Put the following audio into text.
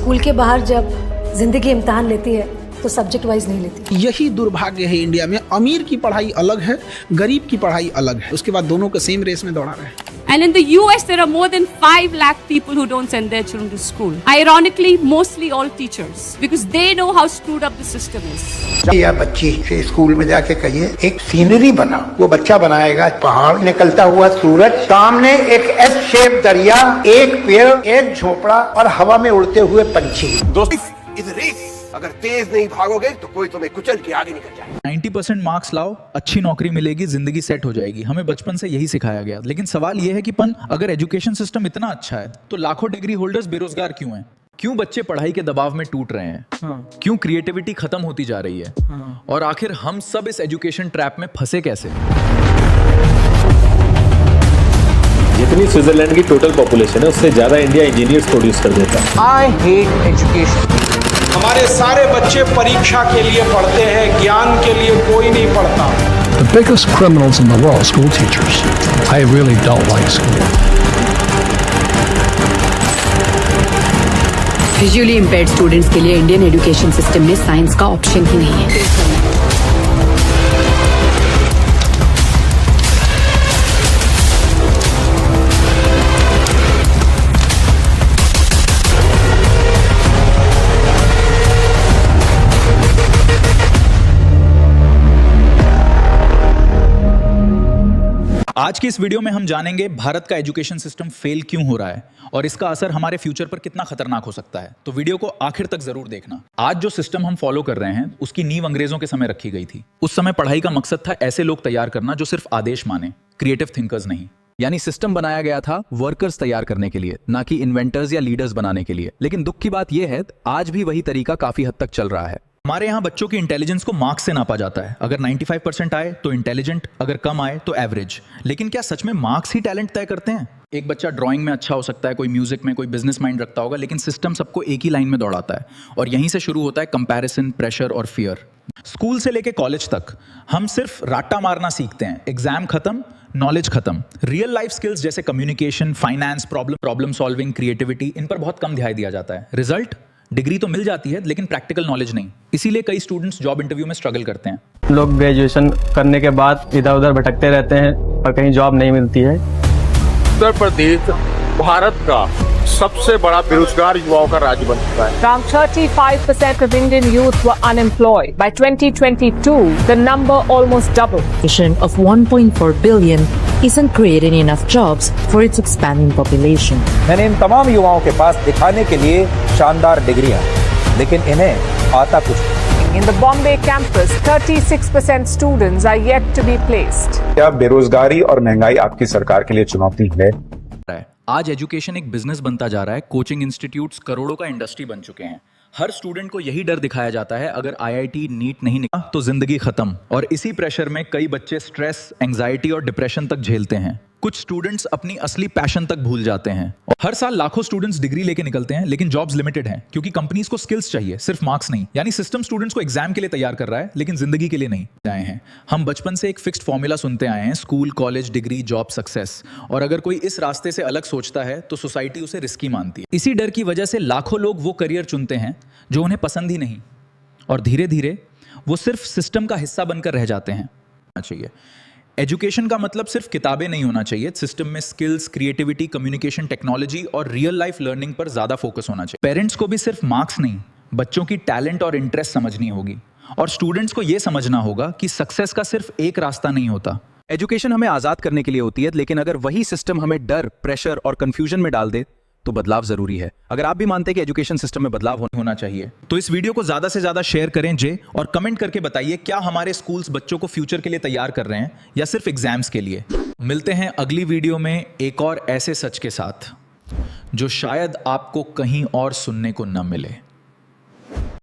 School के बाहर जब जिंदगी इम्तिहान लेती है तो सब्जेक्ट वाइज नहीं लेती। यही दुर्भाग्य है इंडिया में, अमीर की पढ़ाई अलग है, गरीब की पढ़ाई अलग है, उसके बाद दोनों को सेम रेस में दौड़ा रहे हैं। And in the US, there are more than 5 lakh people who don't send their children to school. Ironically, mostly all teachers, because they know how screwed up the system is. या बच्ची से school में जाके कहिए एक scenery बनाओ, वो बच्चा बनाएगा पहाड़, निकलता हुआ सूरज, सामने एक एस शेप दरिया, एक पेड़, एक झोपड़ा और हवा में उड़ते हुए पंछी। अगर तेज नहीं भागोगे तो कोई तुम्हें कुचल के आगे निकल जाए। 90% मार्क्स लाओ, अच्छी नौकरी मिलेगी, जिंदगी सेट हो जाएगी। हमें बचपन से यही सिखाया गया। लेकिन सवाल यह है कि अगर एजुकेशन सिस्टम इतना अच्छा है तो लाखों डिग्री होल्डर्स बेरोजगार क्यों हैं? क्यों बच्चे पढ़ाई के दबाव में टूट रहे हैं? क्यों क्रिएटिविटी खत्म होती जा रही है? और आखिर हम सब इस एजुकेशन ट्रैप में फंसे कैसे? जितनी स्विट्जरलैंड की टोटल पॉपुलेशन है उससे ज्यादा इंडिया इंजीनियर्स प्रोड्यूस कर देता है। I hate education. हमारे सारे बच्चे परीक्षा के लिए पढ़ते हैं, ज्ञान के लिए कोई नहीं पढ़ता। The biggest criminals in the world, school teachers. I really don't like school. Visually impaired students के लिए इंडियन एजुकेशन सिस्टम में साइंस का ऑप्शन ही नहीं है। आज की इस वीडियो में हम जानेंगे भारत का एजुकेशन सिस्टम फेल क्यों हो रहा है और इसका असर हमारे फ्यूचर पर कितना खतरनाक हो सकता है। तो वीडियो को आखिर तक जरूर देखना। आज जो सिस्टम हम फॉलो कर रहे हैं उसकी नींव अंग्रेजों के समय रखी गई थी। उस समय पढ़ाई का मकसद था ऐसे लोग तैयार करना जो सिर्फ आदेश माने, क्रिएटिव थिंकर्स नहीं। यानी सिस्टम बनाया गया था वर्कर्स तैयार करने के लिए, ना कि इन्वेंटर्स या लीडर्स बनाने के लिए। लेकिन दुख की बात यह है आज भी वही तरीका काफी हद तक चल रहा है। हमारे यहाँ बच्चों की इंटेलिजेंस को मार्क्स से नापा जाता है। अगर 95% आए तो इंटेलिजेंट, अगर कम आए तो एवरेज। लेकिन क्या सच में मार्क्स ही टैलेंट तय करते हैं? एक बच्चा ड्राइंग में अच्छा हो सकता है, कोई म्यूजिक में, कोई बिजनेस माइंड रखता होगा, लेकिन सिस्टम सबको एक ही लाइन में दौड़ाता है। और यहीं से शुरू होता है कंपैरिजन, प्रेशर और फियर। स्कूल से लेके कॉलेज तक हम सिर्फ राटा मारना सीखते हैं। एग्जाम खत्म, नॉलेज खत्म। रियल लाइफ स्किल्स जैसे communication, finance, problem solving, creativity, इन पर बहुत कम ध्यान दिया जाता है। रिजल्ट, डिग्री तो मिल जाती है लेकिन प्रैक्टिकल नॉलेज नहीं। इसीलिए कई स्टूडेंट्स जॉब इंटरव्यू में स्ट्रगल करते हैं। लोग ग्रेजुएशन करने के बाद इधर उधर भटकते रहते हैं और कहीं जॉब नहीं मिलती है। उत्तर प्रदेश भारत का सबसे बड़ा बेरोजगार युवाओं का राज्य बन चुका है। Around 35% of Indian youth were unemployed. By 2022, the number almost doubled. Vision of 1.4 billion isn't creating enough jobs for its expanding population. मैंने इन तमाम युवाओं के पास दिखाने के लिए शानदार डिग्रियां, लेकिन इन्हें आता कुछ नहीं। In the Bombay campus, 36% students are yet to be placed. क्या बेरोजगारी और महंगाई आपकी सरकार के लिए चुनौती है? आज एजुकेशन एक बिजनेस बनता जा रहा है। कोचिंग इंस्टीट्यूट्स करोड़ों का इंडस्ट्री बन चुके हैं। हर स्टूडेंट को यही डर दिखाया जाता है, अगर आईआईटी नीट नहीं निकला तो जिंदगी खत्म। और इसी प्रेशर में कई बच्चे स्ट्रेस, एंजाइटी और डिप्रेशन तक झेलते हैं। कुछ स्टूडेंट्स अपनी असली पैशन तक भूल जाते हैं। हर साल लाखों स्टूडेंट्स डिग्री लेके निकलते हैं, लेकिन जॉब्स लिमिटेड हैं क्योंकि कंपनीज को स्किल्स चाहिए, सिर्फ मार्क्स नहीं। यानी सिस्टम स्टूडेंट्स को एग्जाम के लिए तैयार कर रहा है लेकिन जिंदगी के लिए नहीं आए हैं। हम बचपन से एक फिक्स्ड फॉर्मूला सुनते आए हैं, school, college, degree, job, success. और अगर कोई इस रास्ते से अलग सोचता है तो सोसाइटी उसे रिस्की मानती है। इसी डर की वजह से लाखों लोग वो करियर चुनते हैं जो उन्हें पसंद ही नहीं, और धीरे धीरे वो सिर्फ सिस्टम का हिस्सा बनकर रह जाते हैं। चाहिए एजुकेशन का मतलब सिर्फ किताबें नहीं होना चाहिए। सिस्टम में स्किल्स, क्रिएटिविटी, कम्युनिकेशन, टेक्नोलॉजी और रियल लाइफ लर्निंग पर ज्यादा फोकस होना चाहिए। पेरेंट्स को भी सिर्फ मार्क्स नहीं, बच्चों की टैलेंट और इंटरेस्ट समझनी होगी। और स्टूडेंट्स को यह समझना होगा कि सक्सेस का सिर्फ एक रास्ता नहीं होता। एजुकेशन हमें आजाद करने के लिए होती है, लेकिन अगर वही सिस्टम हमें डर, प्रेशर और कंफ्यूजन में डाल दे तो बदलाव जरूरी है। अगर आप भी मानते हैं कि एजुकेशन सिस्टम में बदलाव होना चाहिए तो इस वीडियो को ज्यादा से ज्यादा शेयर करें और कमेंट करके बताइए क्या हमारे स्कूल्स बच्चों को फ्यूचर के लिए तैयार कर रहे हैं या सिर्फ एग्जाम्स के लिए। मिलते हैं अगली वीडियो में एक और ऐसे सच के साथ जो शायद आपको कहीं और सुनने को न मिले।